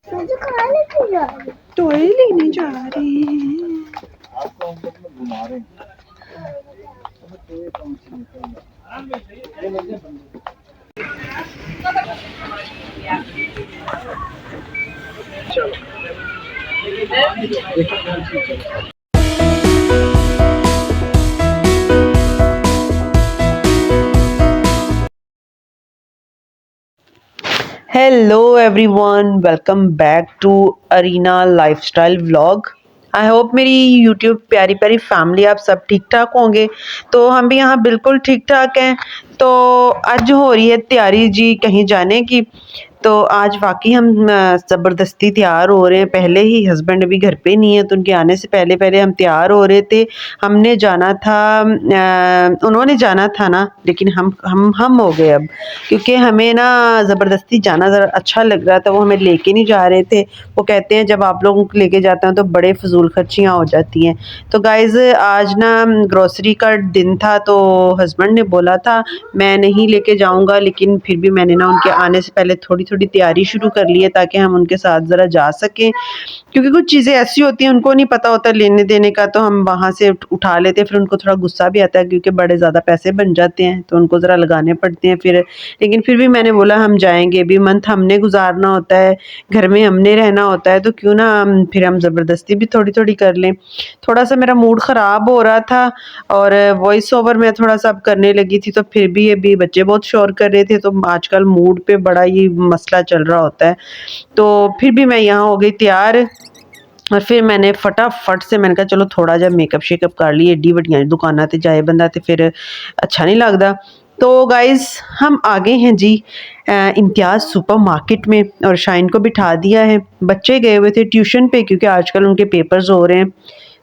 मुझे कहाँ लेके जा रही है? टॉय लेने जा रहे हैं। आपको हम लोग में घुमा रहे हैं। Hello everyone, welcome back to Arena lifestyle vlog. I hope मेरी यूट्यूब प्यारी प्यारी फैमिली आप सब ठीक ठाक होंगे। तो हम भी यहाँ बिल्कुल ठीक ठाक हैं। तो आज हो रही है तैयारी जी कहीं जाने की। तो आज वाकई हम ज़बरदस्ती तैयार हो रहे हैं। पहले ही हस्बैंड भी घर पे नहीं है, तो उनके आने से पहले पहले हम तैयार हो रहे थे। हमने जाना था, उन्होंने जाना था ना, लेकिन हम हो गए अब, क्योंकि हमें ना ज़बरदस्ती जाना ज़रा अच्छा लग रहा था। वो हमें लेके नहीं जा रहे थे। वो कहते हैं जब आप लोगों को लेके जाते हैं तो बड़े फजूल खर्चियाँ हो जाती हैं। तो गाइज़ आज ना ग्रोसरी का दिन था, तो हस्बैंड ने बोला था मैं नहीं लेके जाऊंगा, लेकिन फिर भी मैंने ना उनके आने से पहले थोड़ी थोड़ी तैयारी शुरू कर ली है, ताकि हम उनके साथ ज़रा जा सकें। क्योंकि कुछ चीज़ें ऐसी होती हैं उनको नहीं पता होता लेने देने का, तो हम वहाँ से उठा लेते हैं। फिर उनको थोड़ा गुस्सा भी आता है, क्योंकि बड़े ज़्यादा पैसे बन जाते हैं, तो उनको ज़रा लगाने पड़ते हैं फिर। लेकिन फिर भी मैंने बोला हम जाएंगे, अभी मंथ हमने गुजारना होता है, घर में हमने रहना होता है, तो क्यों ना फिर हम ज़बरदस्ती भी थोड़ी थोड़ी कर लें। थोड़ा सा मेरा मूड ख़राब हो रहा था, और वॉइस ओवर मैं थोड़ा सा अब करने लगी थी, तो फिर भी अभी बच्चे बहुत शोर कर रहे थे। तो आजकल मूड पे बड़ा ही मसला चल रहा होता है। तो फिर भी मैं यहाँ हो गई तैयार, और फिर मैंने फटाफट से मैंने कहा चलो थोड़ा जब मेकअप शेकअप कर लिए, एड्डी वड्डियां दुकाना ते जाए बंदा तो फिर अच्छा नहीं लगता। तो गाइज़ हम आ गए हैं जी इम्तियाज़ सुपर मार्केट में, और शाइन को बिठा दिया है। बच्चे गए हुए थे ट्यूशन पे, क्योंकि आजकल उनके पेपर्स हो रहे हैं।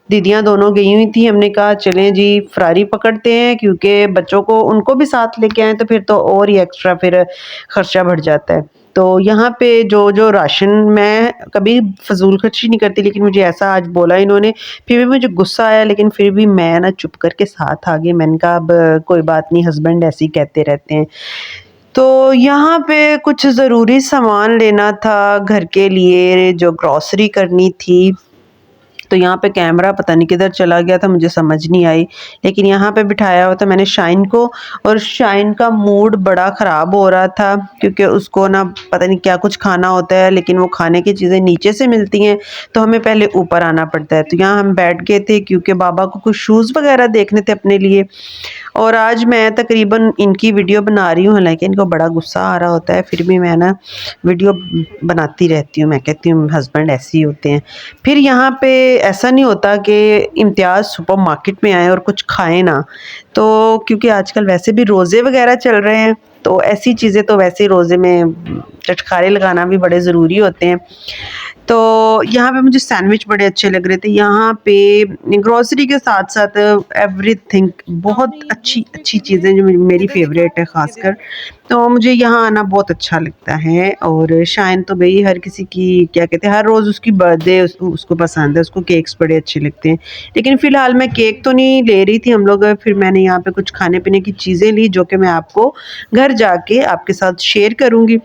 दीदियाँ दोनों गई हुई थी। हमने कहा चलें जी फरारी पकड़ते हैं, क्योंकि बच्चों को उनको भी साथ लेके आए तो फिर तो और ही एक्स्ट्रा फिर खर्चा बढ़ जाता है। तो यहाँ पे जो जो राशन, मैं कभी फजूल खर्ची नहीं करती, लेकिन मुझे ऐसा आज बोला इन्होंने, फिर भी मुझे गुस्सा आया, लेकिन फिर भी मैं ना चुप करके साथ आ गई। मैंने कहा अब कोई बात नहीं, हस्बैंड ऐसे ही कहते रहते हैं। तो यहाँ पे कुछ ज़रूरी सामान लेना था घर के लिए, जो ग्रॉसरी करनी थी। तो यहाँ पे कैमरा पता नहीं किधर चला गया था, मुझे समझ नहीं आई। लेकिन यहाँ पे बिठाया हुआ था मैंने शाइन को, और शाइन का मूड बड़ा ख़राब हो रहा था, क्योंकि उसको ना पता नहीं क्या कुछ खाना होता है, लेकिन वो खाने की चीज़ें नीचे से मिलती हैं, तो हमें पहले ऊपर आना पड़ता है। तो यहाँ हम बैठ गए थे, क्योंकि बाबा को कुछ शूज़ वगैरह देखने थे अपने लिए। और आज मैं तकरीबन इनकी वीडियो बना रही हूँ, हालांकि इनको बड़ा गुस्सा आ रहा होता है, फिर भी मैं ना वीडियो बनाती रहती हूँ। मैं कहती हूँ हस्बैंड ऐसे ही होते हैं। फिर यहाँ पे ऐसा नहीं होता कि इम्तियाज़ सुपर मार्केट में आए और कुछ खाएं ना, तो क्योंकि आजकल वैसे भी रोज़े वगैरह चल रहे हैं, तो ऐसी चीज़ें तो वैसे ही रोज़े में चटखारे लगाना भी बड़े ज़रूरी होते हैं। तो यहाँ पे मुझे सैंडविच बड़े अच्छे लग रहे थे। यहाँ पे ग्रोसरी के साथ साथ एवरीथिंग बहुत अच्छी अच्छी चीज़ें जो मेरी फेवरेट है ख़ासकर, तो मुझे यहाँ आना बहुत अच्छा लगता है। और शाइन तो भाई हर किसी की क्या कहते हैं, हर रोज़ उसकी बर्थडे उसको पसंद है, उसको केक्स बड़े अच्छे लगते हैं। लेकिन फ़िलहाल मैं केक तो नहीं ले रही थी हम लोग, फिर मैंने यहाँ पे कुछ खाने पीने की चीज़ें ली, जो कि मैं आपको घर जाके आपके साथ शेयर करूँगी।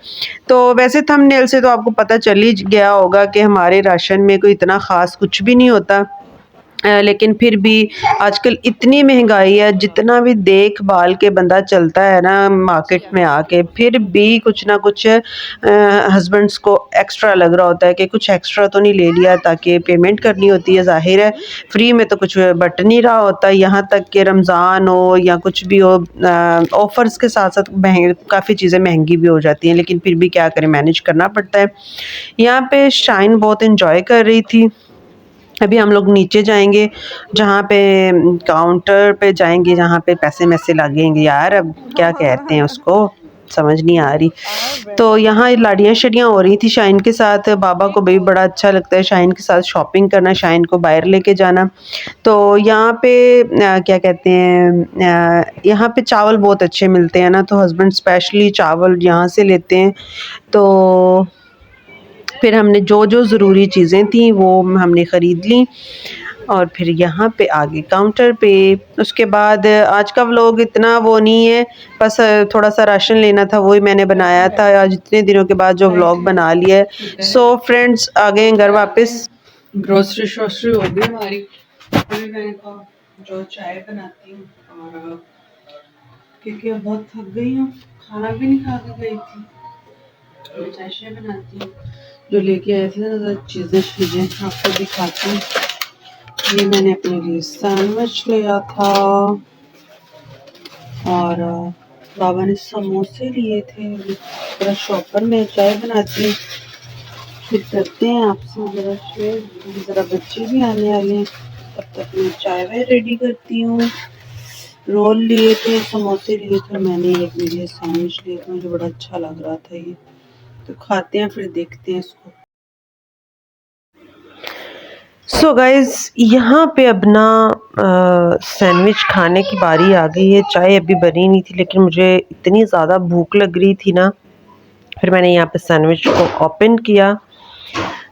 तो वैसे थंबनेल से तो आपको पता चल ही गया होगा कि हमारे राशन में कोई इतना ख़ास कुछ भी नहीं होता। लेकिन फिर भी आजकल इतनी महंगाई है, जितना भी देखभाल के बंदा चलता है ना मार्केट में आके, फिर भी कुछ ना कुछ हस्बैंड्स को एक्स्ट्रा लग रहा होता है कि कुछ एक्स्ट्रा तो नहीं ले लिया, ताकि पेमेंट करनी होती है। ज़ाहिर है फ्री में तो कुछ बट नहीं रहा होता। यहाँ तक कि रमज़ान हो या कुछ भी हो, ऑफ़र्स के साथ साथ काफ़ी चीज़ें महंगी भी हो जाती हैं, लेकिन फिर भी क्या करें, मैनेज करना पड़ता है। यहाँ पे शाइन बहुत इन्जॉय कर रही थी। अभी हम लोग नीचे जाएंगे, जहाँ पे काउंटर पे जाएंगे, जहाँ पे पैसे मैसे लगेंगे, यार अब क्या कहते हैं उसको, समझ नहीं आ रही। तो यहाँ लाड़ियाँ शड़ियाँ हो रही थी शाइन के साथ। बाबा को भी बड़ा अच्छा लगता है शाइन के साथ शॉपिंग करना, शाइन को बाहर लेके जाना। तो यहाँ पे क्या कहते हैं, यहाँ पे चावल बहुत अच्छे मिलते हैं ना, तो हस्बैंड स्पेशली चावल यहाँ से लेते हैं। तो फिर हमने जो जो ज़रूरी चीज़ें थी वो हमने ख़रीद ली। और फिर यहाँ पे आगे काउंटर पे। उसके बाद आज का व्लॉग इतना वो नहीं है, बस थोड़ा सा राशन लेना था, वही मैंने बनाया था आज इतने दिनों के बाद जो व्लॉग बना लिया है। सो फ्रेंड्स आ गए हैं घर वापस, ग्रोसरी शोसरी हो गई हमारी। अभी मैंने कहा जो चाय बनाती हूँ, और क्योंकि अब बहुत थक गई हूँ, खाना भी नहीं खा के गई थी, मैं चाय बनाती हूँ। जो लेके आए थे ना चीज़ें आपको दिखाती हूँ। ये मैंने अपने लिए सैंडविच लिया था, और बाबा ने समोसे लिए थे। पूरा शॉपर में चाय बनाती हूँ, फिर करते हैं आपसे ज़रा शेयर। ज़रा बच्चे भी आने वाले हैं, तब तक मैं चाय वाय रेडी करती हूँ। रोल लिए थे, समोसे लिए थे, मैंने एक मेरे लिए सैंडविच लिया था, मुझे बड़ा अच्छा लग रहा था ये। तो खाते हैं फिर देखते हैं इसको। सो गाइज यहाँ पे अब ना सैंडविच खाने की बारी आ गई है। चाय अभी बनी नहीं थी, लेकिन मुझे इतनी ज़्यादा भूख लग रही थी ना, फिर मैंने यहाँ पे सैंडविच को ओपन किया।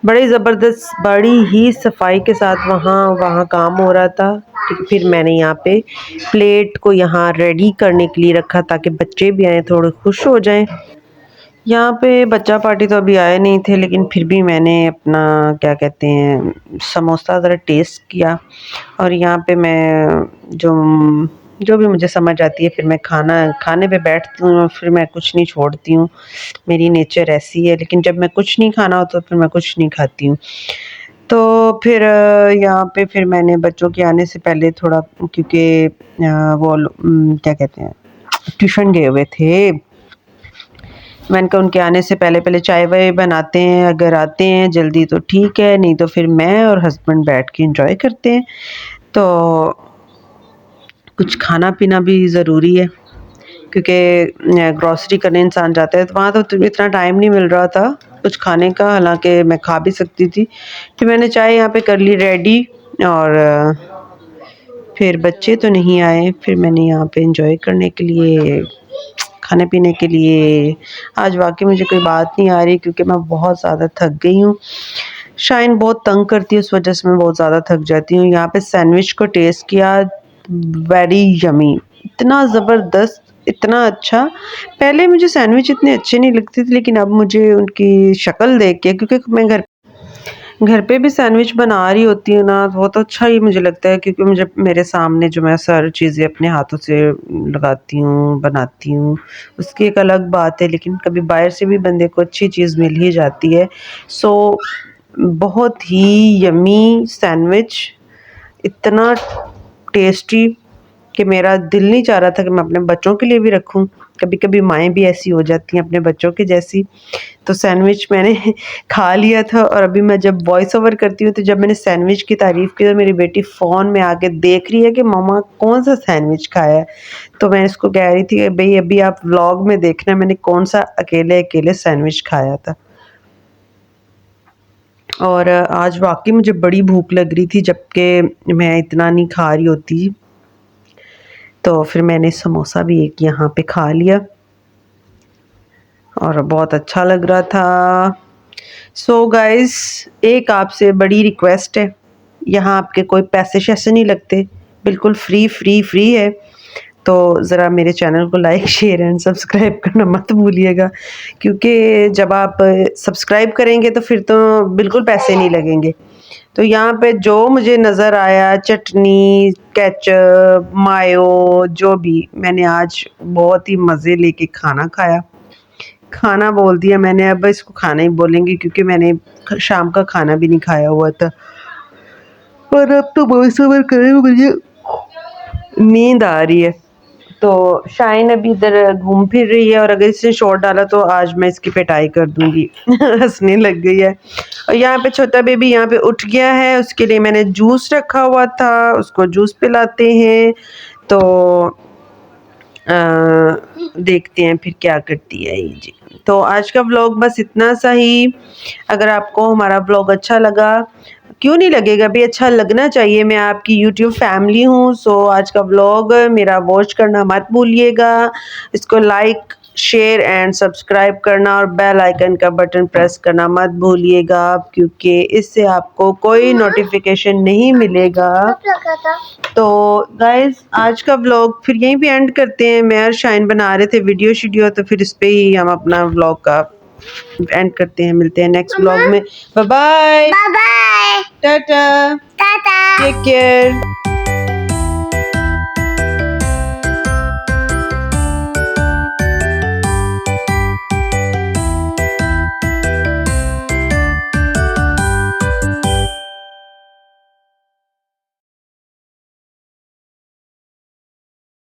बड़ी ज़बरदस्त, बड़ी ही सफाई के साथ वहाँ काम हो रहा था। फिर मैंने यहाँ पे प्लेट को यहाँ रेडी करने के लिए रखा, ताकि बच्चे भी आए थोड़े खुश हो जाएं। यहाँ पे बच्चा पार्टी तो अभी आए नहीं थे, लेकिन फिर भी मैंने अपना क्या कहते हैं समोसा ज़रा टेस्ट किया। और यहाँ पे मैं जो भी मुझे समझ आती है, फिर मैं खाने पे बैठती हूँ, फिर मैं कुछ नहीं छोड़ती हूँ, मेरी नेचर ऐसी है। लेकिन जब मैं कुछ नहीं खाना होता तो फिर मैं कुछ नहीं खाती हूँ। तो फिर यहाँ पे फिर मैंने बच्चों के आने से पहले थोड़ा, क्योंकि वो क्या कहते हैं ट्यूशन गए हुए थे, मैंने कहा उनके आने से पहले पहले चाय वाय बनाते हैं, अगर आते हैं जल्दी तो ठीक है, नहीं तो फिर मैं और हस्बैंड बैठ के एंजॉय करते हैं। तो कुछ खाना पीना भी ज़रूरी है, क्योंकि ग्रॉसरी करने इंसान जाता है तो वहाँ तो इतना टाइम नहीं मिल रहा था कुछ खाने का, हालांकि मैं खा भी सकती थी। फिर मैंने चाय यहाँ पे कर ली रेडी, और फिर बच्चे तो नहीं आए, फिर मैंने यहाँ पे एंजॉय करने के लिए, खाने पीने के लिए, आज वाकई मुझे कोई बात नहीं आ रही, क्योंकि मैं बहुत ज़्यादा थक गई हूँ। शाइन बहुत तंग करती है, उस वजह से मैं बहुत ज़्यादा थक जाती हूँ। यहाँ पे सैंडविच को टेस्ट किया, वेरी यमी, इतना ज़बरदस्त, इतना अच्छा। पहले मुझे सैंडविच इतने अच्छे नहीं लगते थे, लेकिन अब मुझे उनकी शक्ल देख के, क्योंकि मैं घर पे भी सैंडविच बना रही होती हूँ ना, बहुत अच्छा ही मुझे लगता है, क्योंकि मुझे मेरे सामने जो मैं सारी चीज़ें अपने हाथों से लगाती हूँ, बनाती हूँ, उसकी एक अलग बात है। लेकिन कभी बाहर से भी बंदे को अच्छी चीज़ मिल ही जाती है। सो बहुत ही यमी सैंडविच, इतना टेस्टी कि मेरा दिल नहीं चाह रहा था कि मैं अपने बच्चों के लिए भी रखूं। कभी कभी माएँ भी ऐसी हो जाती हैं अपने बच्चों के जैसी। तो सैंडविच मैंने खा लिया था, और अभी मैं जब वॉइस ओवर करती हूँ, तो जब मैंने सैंडविच की तारीफ़ की तो मेरी बेटी फ़ोन में आके देख रही है कि मम्मा कौन सा सैंडविच खाया है। तो मैं इसको कह रही थी भाई अभी आप व्लॉग में देखना मैंने कौन सा अकेले अकेले सैंडविच खाया था। और आज वाकई मुझे बड़ी भूख लग रही थी, जबकि मैं इतना नहीं खा रही होती। तो फिर मैंने समोसा भी एक यहाँ पे खा लिया, और बहुत अच्छा लग रहा था। सो गाइस, एक आपसे बड़ी रिक्वेस्ट है, यहाँ आपके कोई पैसे शैसे नहीं लगते, बिल्कुल फ्री है। तो ज़रा मेरे चैनल को लाइक शेयर एंड सब्सक्राइब करना मत भूलिएगा, क्योंकि जब आप सब्सक्राइब करेंगे तो फिर तो बिल्कुल पैसे नहीं लगेंगे। तो यहाँ पे जो मुझे नज़र आया, चटनी, केचप, मायो, जो भी, मैंने आज बहुत ही मज़े लेके खाना खाया। खाना बोल दिया मैंने, अब इसको खाना ही बोलेंगे, क्योंकि मैंने शाम का खाना भी नहीं खाया हुआ था। पर अब तो वॉइस ओवर करे मुझे नींद आ रही है। तो शाइन अभी इधर घूम फिर रही है, और अगर इसने शॉर्ट डाला तो आज मैं इसकी पिटाई कर दूंगी। हंसने लग गई है। और यहाँ पे छोटा बेबी यहाँ पे उठ गया है, उसके लिए मैंने जूस रखा हुआ था, उसको जूस पिलाते हैं। तो देखते हैं फिर क्या करती है ये जी। तो आज का व्लॉग बस इतना सा ही। अगर आपको हमारा व्लॉग अच्छा लगा, क्यों नहीं लगेगा भी, अच्छा लगना चाहिए, मैं आपकी यूट्यूब फैमिली हूँ। सो आज का व्लॉग मेरा वॉच करना मत भूलिएगा, इसको लाइक शेयर एंड सब्सक्राइब करना और बेल आइकन का बटन प्रेस करना मत भूलिएगा आप, क्योंकि इससे आपको कोई नोटिफिकेशन नहीं मिलेगा। तो गाइज आज का व्लॉग फिर यहीं पे एंड करते हैं। मैं और शाइन बना रहे थे वीडियो शीडियो, तो फिर इस पे ही हम अपना व्लॉग का एंड करते हैं। मिलते हैं नेक्स्ट व्लॉग में। Bye bye, bye bye, tata, tata. Take care.